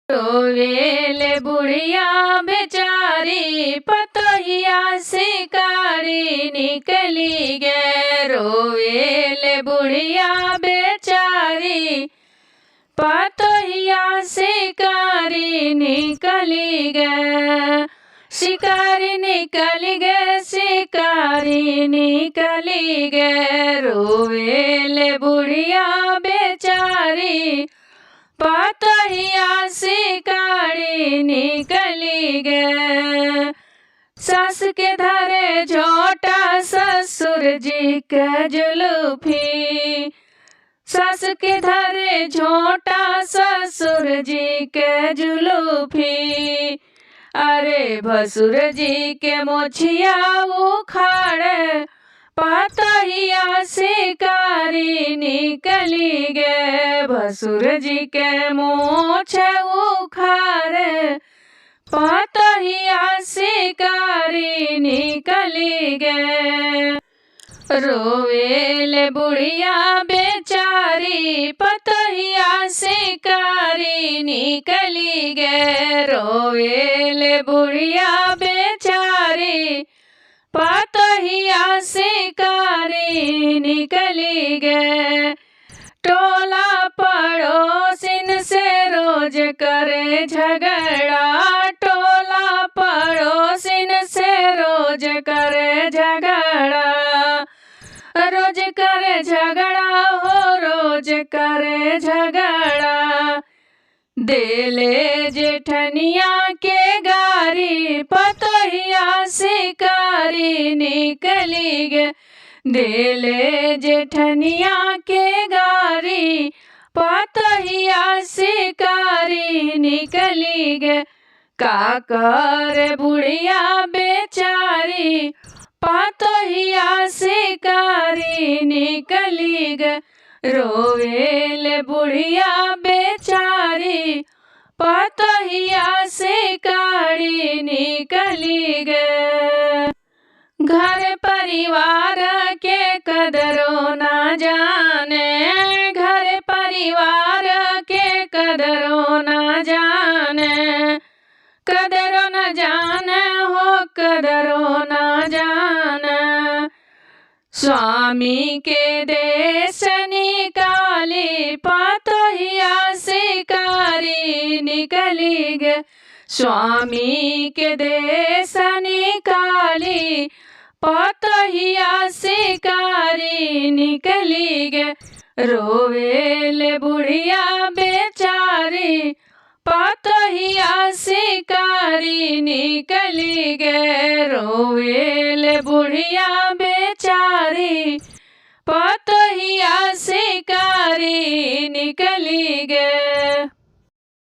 रोवेले बुढ़िया बेचारी पतोहिया शिकारी निकली गे। रोवेले बुढ़िया बेचारी पतोहिया शिकारी निकली गे। शिकारी निकली गे, शिकारी निकली गे। रोवेले बुढ़िया बेचारी पतोहिया शिकारी निकली गे। सास के धरे झोटा ससुर जी के जुलूफी। सास के धरे झोटा ससुर जी के जुलूफी। अरे भसुर जी के मोछिया उखाड़े पतोहिया शिकारी निकली गे। भसुर जी के मोछ उखाड़े पतोहिया शिकारी निकली गे। रोवेले बुढ़िया बेचारी पतोहिया शिकारी निकली गे। रोवेले बुढ़िया बेचारी पतोहिया शिकारी निकली गे। टोला पड़ोसिन से रोज करे झगड़ा। टोला पड़ोसिन से रोज करे झगड़ा। रोज करे झगड़ा हो, रोज करे झगड़ा। देले जेठनिया के गारी पतोहिया शिकारी निकली गे। देले जेठनिया के गारी पतोहिया शिकारी निकली गे। का करे बुढ़िया बेचारी पतोहिया शिकारी निकली गे। रोवेले बुढ़िया बेचारी पतोहिया शिकारी निकली गे। घर परिवार के कदरो ना जाने। घर परिवार के कदरो ना जाने। कदरो न जाने हो, कदरो न जाने। स्वामी के देश निकाली पतोहिया शिकारी निकली गे। स्वामी के देश निकाली पतोहिया शिकारी निकली गे। रोवेले बुढ़िया बेचारी पतोहिया शिकारी निकली गे। रोवेले बुढ़िया बेचारी पतोहिया शिकारी निकली गे।